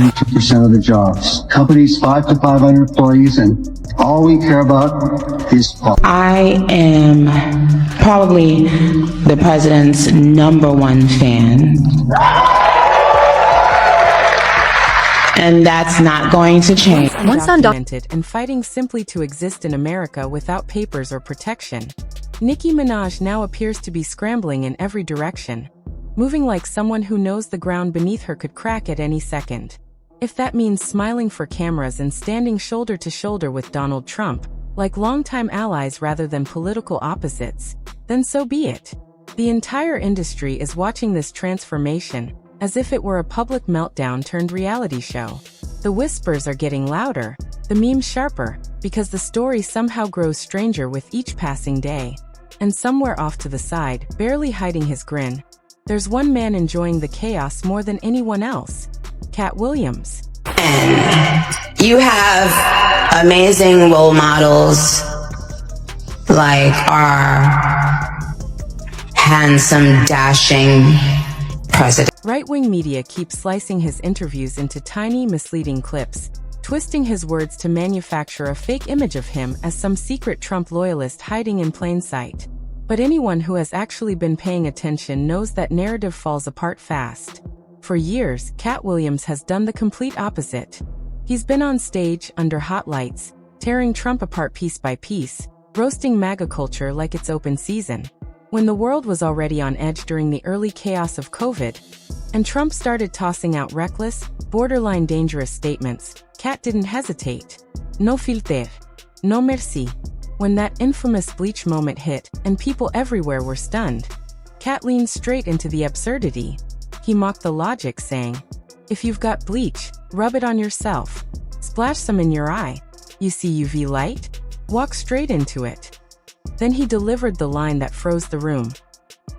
72% of the jobs. Companies 5 to 500 employees, and all we care about is profit. I am probably the president's #1 fan. And that's not going to change. Once undocumented and fighting simply to exist in America without papers or protection, Nicki Minaj now appears to be scrambling in every direction, moving like someone who knows the ground beneath her could crack at any second. If that means smiling for cameras and standing shoulder to shoulder with Donald Trump, like longtime allies rather than political opposites, then so be it. The entire industry is watching this transformation as if it were a public meltdown turned reality show. The whispers are getting louder, the memes sharper, because the story somehow grows stranger with each passing day. And somewhere off to the side, barely hiding his grin, there's one man enjoying the chaos more than anyone else: Katt Williams. And you have amazing role models like our handsome, dashing president. Right-wing media keeps slicing his interviews into tiny, misleading clips, twisting his words to manufacture a fake image of him as some secret Trump loyalist hiding in plain sight. But anyone who has actually been paying attention knows that narrative falls apart fast. For years, Katt Williams has done the complete opposite. He's been on stage, under hot lights, tearing Trump apart piece by piece, roasting MAGA culture like it's open season. When the world was already on edge during the early chaos of COVID, and Trump started tossing out reckless, borderline dangerous statements, Katt didn't hesitate. No filter. No merci. When that infamous bleach moment hit, and people everywhere were stunned, Katt leaned straight into the absurdity. He mocked the logic, saying, "If you've got bleach, rub it on yourself. Splash some in your eye. You see UV light? Walk straight into it." Then he delivered the line that froze the room.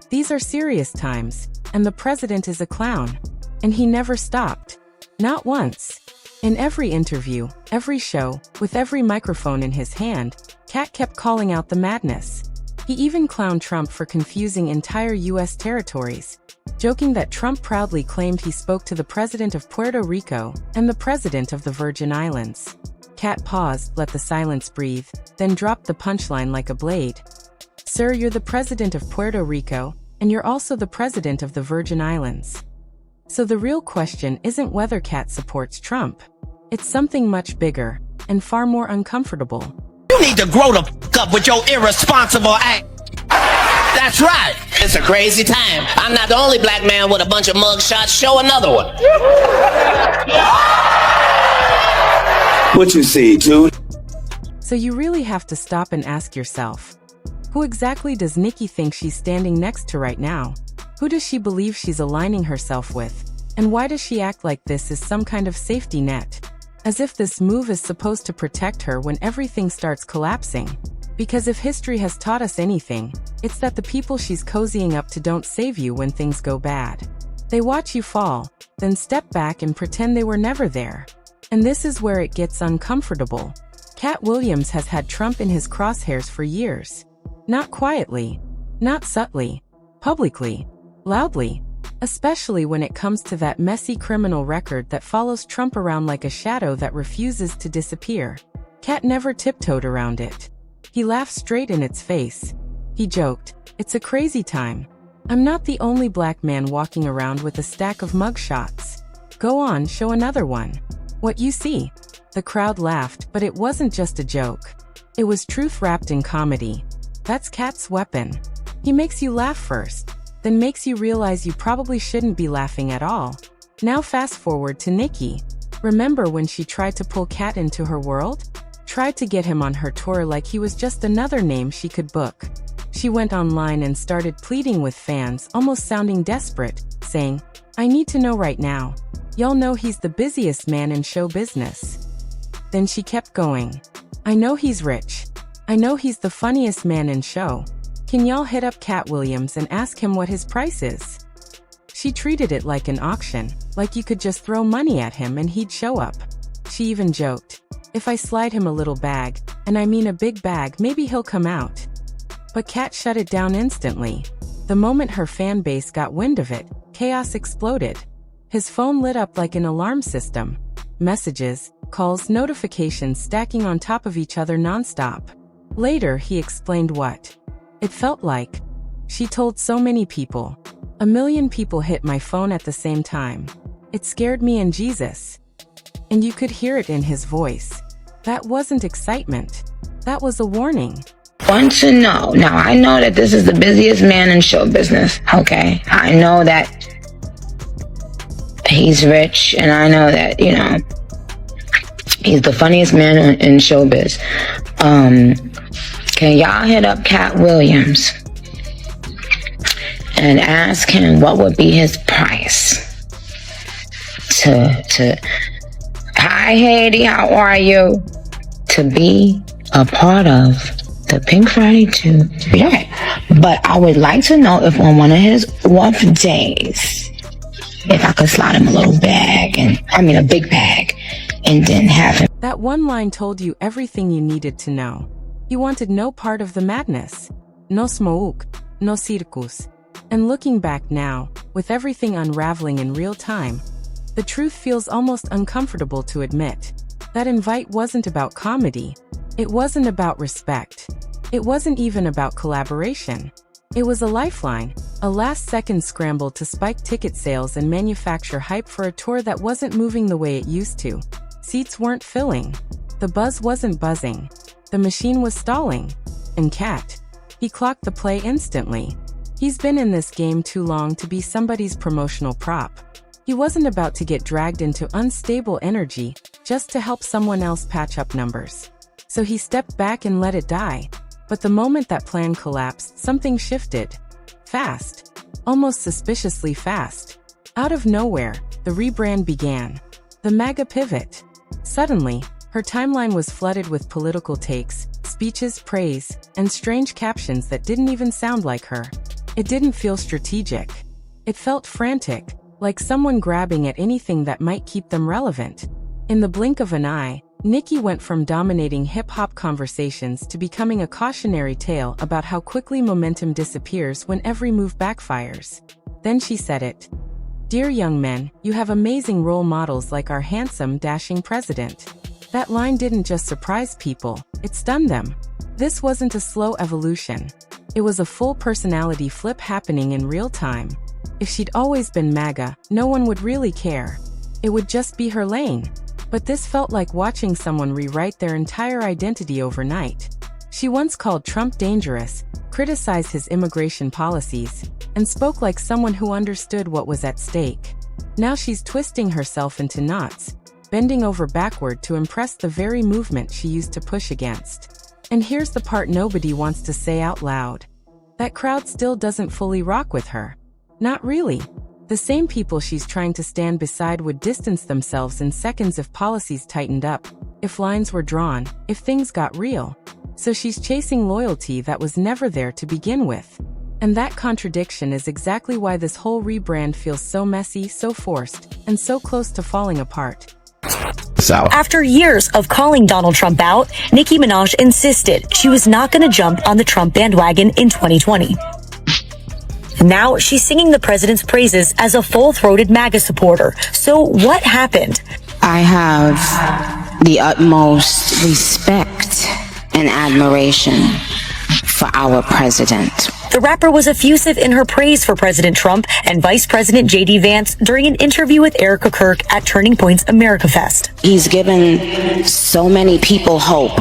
These are serious times, and the president is a clown. And he never stopped. Not once. In every interview, every show, with every microphone in his hand, Katt kept calling out the madness. He even clowned Trump for confusing entire U.S. territories, joking that Trump proudly claimed he spoke to the president of Puerto Rico and the president of the Virgin Islands. Katt paused, let the silence breathe, then dropped the punchline like a blade. "Sir, you're the president of Puerto Rico, and you're also the president of the Virgin Islands." So the real question isn't whether Katt supports Trump. It's something much bigger, and far more uncomfortable. You need to grow the f*** up with your irresponsible act. That's right. It's a crazy time. I'm not the only black man with a bunch of mugshots. Show another one. What you see, dude? So you really have to stop and ask yourself, who exactly does Nicki think she's standing next to right now? Who does she believe she's aligning herself with? And why does she act like this is some kind of safety net? As if this move is supposed to protect her when everything starts collapsing. Because if history has taught us anything, it's that the people she's cozying up to don't save you when things go bad. They watch you fall, then step back and pretend they were never there. And this is where it gets uncomfortable. Katt Williams has had Trump in his crosshairs for years. Not quietly, not subtly, publicly, loudly, especially when it comes to that messy criminal record that follows Trump around like a shadow that refuses to disappear. Katt never tiptoed around it. He laughed straight in its face. He joked, "It's a crazy time. I'm not the only black man walking around with a stack of mugshots. Go on, show another one. What you see." The crowd laughed, but it wasn't just a joke. It was truth wrapped in comedy. That's Katt's weapon. He makes you laugh first, then makes you realize you probably shouldn't be laughing at all. Now fast forward to Nicki. Remember when she tried to pull Katt into her world? Tried to get him on her tour like he was just another name she could book. She went online and started pleading with fans, almost sounding desperate, saying, "I need to know right now. Y'all know he's the busiest man in show business." Then she kept going. "I know he's rich. I know he's the funniest man in show. Can y'all hit up Katt Williams and ask him what his price is?" She treated it like an auction, like you could just throw money at him and he'd show up. She even joked, "If I slide him a little bag, and I mean a big bag, maybe he'll come out." But Katt shut it down instantly. The moment her fan base got wind of it, chaos exploded. His phone lit up like an alarm system. Messages, calls, notifications stacking on top of each other nonstop. Later, he explained what it felt like. She told so many people. 1 million people hit my phone at the same time. It scared me and Jesus. And you could hear it in his voice. That wasn't excitement. That was a warning. Want to know. Now, I know that this is the busiest man in show business, okay? I know that he's rich, and I know that, he's the funniest man in showbiz. Can y'all hit up Katt Williams and ask him what would be his price to hi Haiti, how are you, to be a part of the Pink Friday 2. Yeah. But I would like to know if on one of his rough days, if I could slide him a little bag, a big bag, and then have him. That one line told you everything you needed to know. He wanted no part of the madness. No smoke, no circus. And looking back now, with everything unraveling in real time, the truth feels almost uncomfortable to admit. That invite wasn't about comedy. It wasn't about respect. It wasn't even about collaboration. It was a lifeline, a last-second scramble to spike ticket sales and manufacture hype for a tour that wasn't moving the way it used to. Seats weren't filling. The buzz wasn't buzzing. The machine was stalling. And Katt, he clocked the play instantly. He's been in this game too long to be somebody's promotional prop. He wasn't about to get dragged into unstable energy just to help someone else patch up numbers. So he stepped back and let it die. But the moment that plan collapsed, something shifted. Fast. Almost suspiciously fast. Out of nowhere, the rebrand began. The MAGA pivot. Suddenly, her timeline was flooded with political takes, speeches, praise, and strange captions that didn't even sound like her. It didn't feel strategic. It felt frantic, like someone grabbing at anything that might keep them relevant. In the blink of an eye, Nicki went from dominating hip-hop conversations to becoming a cautionary tale about how quickly momentum disappears when every move backfires. Then she said it. "Dear young men, you have amazing role models like our handsome, dashing president." That line didn't just surprise people, it stunned them. This wasn't a slow evolution. It was a full personality flip happening in real time. If she'd always been MAGA, no one would really care. It would just be her lane. But this felt like watching someone rewrite their entire identity overnight. She once called Trump dangerous, criticized his immigration policies, and spoke like someone who understood what was at stake. Now she's twisting herself into knots, bending over backward to impress the very movement she used to push against. And here's the part nobody wants to say out loud. That crowd still doesn't fully rock with her. Not really. The same people she's trying to stand beside would distance themselves in seconds if policies tightened up, if lines were drawn, if things got real. So she's chasing loyalty that was never there to begin with. And that contradiction is exactly why this whole rebrand feels so messy, so forced, and so close to falling apart. After years of calling Donald Trump out, Nicki Minaj insisted she was not going to jump on the Trump bandwagon in 2020. Now she's singing the president's praises as a full-throated MAGA supporter. So what happened? I have the utmost respect and admiration for our president. The rapper was effusive in her praise for President Trump and Vice President J.D. Vance during an interview with Erica Kirk at Turning Point's America Fest. He's given so many people hope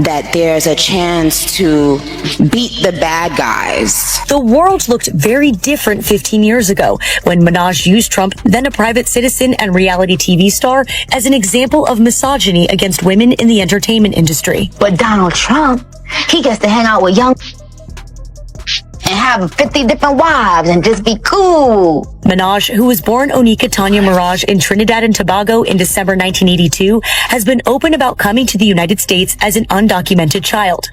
that there's a chance to beat the bad guys. The world looked very different 15 years ago when Minaj used Trump, then a private citizen and reality TV star, as an example of misogyny against women in the entertainment industry. But Donald Trump, he gets to hang out with young and have 50 different wives and just be cool. Minaj, who was born Onika Tanya Mirage in Trinidad and Tobago in December 1982, has been open about coming to the United States as an undocumented child.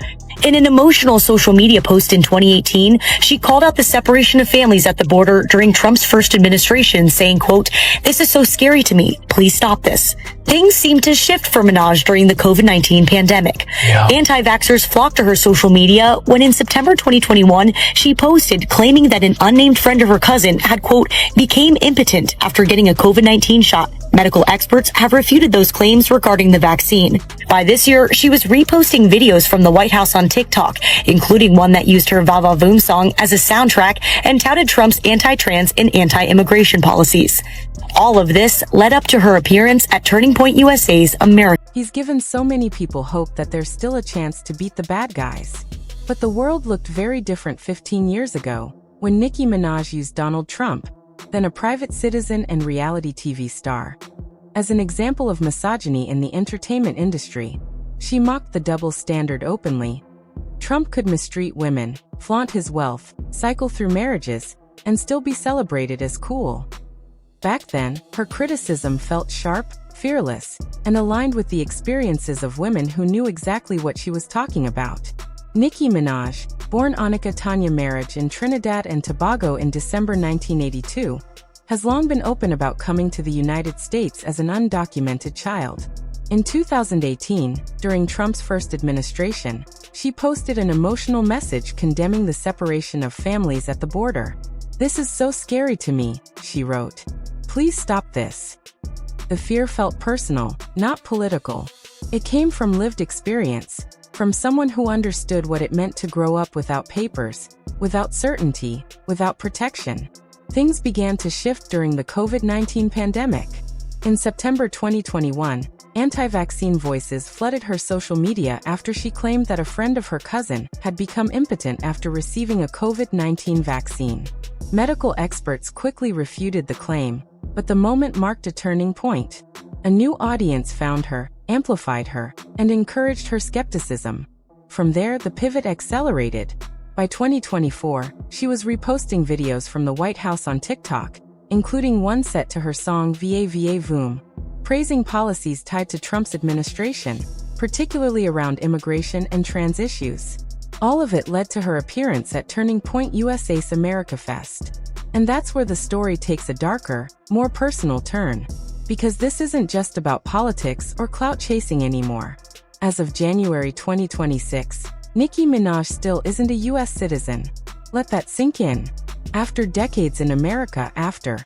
In an emotional social media post in 2018, she called out the separation of families at the border during Trump's first administration, saying, quote, "This is so scary to me. Please stop this." Things seemed to shift for Minaj during the COVID-19 pandemic. Anti-vaxxers flocked to her social media when in September 2021, she posted claiming that an unnamed friend of her cousin had, quote, became impotent after getting a COVID-19 shot. Medical experts have refuted those claims regarding the vaccine. By this year, she was reposting videos from the White House on TikTok, including one that used her Va Va Voom song as a soundtrack and touted Trump's anti-trans and anti-immigration policies. All of this led up to her appearance at Turning Point USA's America. He's given so many people hope that there's still a chance to beat the bad guys. But the world looked very different 15 years ago, when Nicki Minaj used Donald Trump, then a private citizen and reality TV star, as an example of misogyny in the entertainment industry. She mocked the double standard openly. Trump could mistreat women, flaunt his wealth, cycle through marriages, and still be celebrated as cool. Back then, her criticism felt sharp, fearless, and aligned with the experiences of women who knew exactly what she was talking about. Nicki Minaj, born Annika Tanya Marriage in Trinidad and Tobago in December 1982, has long been open about coming to the United States as an undocumented child. In 2018, during Trump's first administration, she posted an emotional message condemning the separation of families at the border. "This is so scary to me," she wrote. "Please stop this." The fear felt personal, not political. It came from lived experience, from someone who understood what it meant to grow up without papers, without certainty, without protection. Things began to shift during the COVID-19 pandemic. In September 2021, anti-vaccine voices flooded her social media after she claimed that a friend of her cousin had become impotent after receiving a COVID-19 vaccine. Medical experts quickly refuted the claim, but the moment marked a turning point. A new audience found her, amplified her, and encouraged her skepticism. From there, the pivot accelerated. By 2024, she was reposting videos from the White House on TikTok, including one set to her song Va Va Voom, praising policies tied to Trump's administration, particularly around immigration and trans issues. All of it led to her appearance at Turning Point USA's America Fest. And that's where the story takes a darker, more personal turn. Because this isn't just about politics or clout chasing anymore. As of January 2026, Nicki Minaj still isn't a US citizen. Let that sink in. After decades in America, after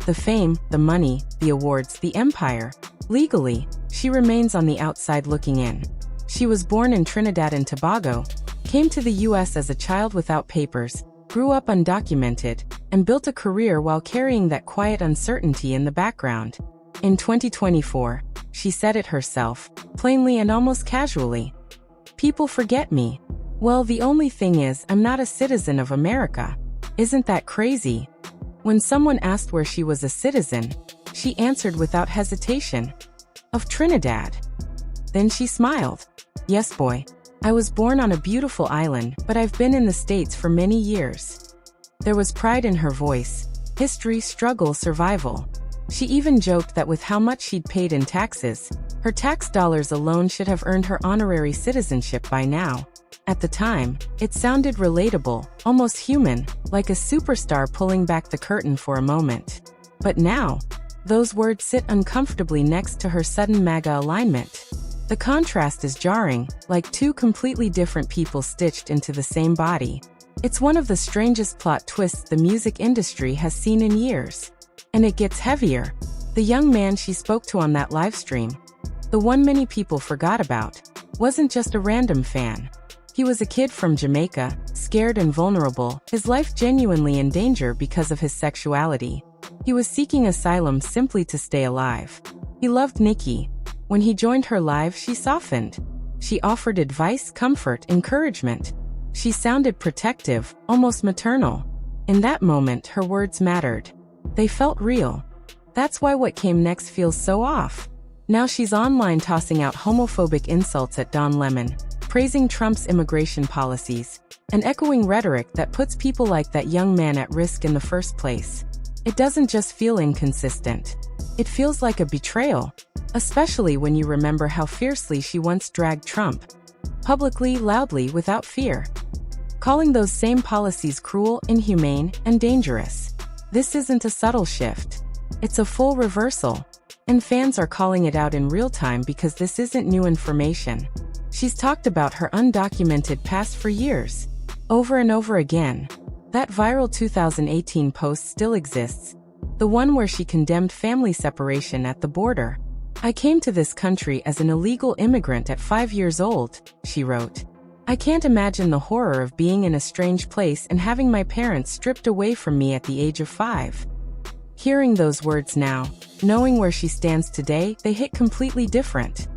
the fame, the money, the awards, the empire, legally, she remains on the outside looking in. She was born in Trinidad and Tobago, came to the US as a child without papers, grew up undocumented, and built a career while carrying that quiet uncertainty in the background. In 2024, she said it herself, plainly and almost casually. "People forget me. Well, the only thing is, I'm not a citizen of America. Isn't that crazy?" When someone asked where she was a citizen, she answered without hesitation, "Of Trinidad." Then she smiled. "Yes, boy. I was born on a beautiful island, but I've been in the States for many years." There was pride in her voice, history, struggle, survival. She even joked that with how much she'd paid in taxes, her tax dollars alone should have earned her honorary citizenship by now. At the time, it sounded relatable, almost human, like a superstar pulling back the curtain for a moment. But now, those words sit uncomfortably next to her sudden MAGA alignment. The contrast is jarring, like two completely different people stitched into the same body. It's one of the strangest plot twists the music industry has seen in years. And it gets heavier. The young man she spoke to on that livestream, the one many people forgot about, wasn't just a random fan. He was a kid from Jamaica, scared and vulnerable, his life genuinely in danger because of his sexuality. He was seeking asylum simply to stay alive. He loved Nicki. When he joined her live, she softened. She offered advice, comfort, encouragement. She sounded protective, almost maternal. In that moment, her words mattered. They felt real. That's why what came next feels so off. Now she's online tossing out homophobic insults at Don Lemon, praising Trump's immigration policies, and echoing rhetoric that puts people like that young man at risk in the first place. It doesn't just feel inconsistent. It feels like a betrayal, especially when you remember how fiercely she once dragged Trump, publicly, loudly, without fear, calling those same policies cruel, inhumane, and dangerous. This isn't a subtle shift. It's a full reversal. And fans are calling it out in real time because this isn't new information. She's talked about her undocumented past for years, over and over again. That viral 2018 post still exists, the one where she condemned family separation at the border. "I came to this country as an illegal immigrant at 5 years old," she wrote. "I can't imagine the horror of being in a strange place and having my parents stripped away from me at the age of 5. Hearing those words now, knowing where she stands today, they hit completely different.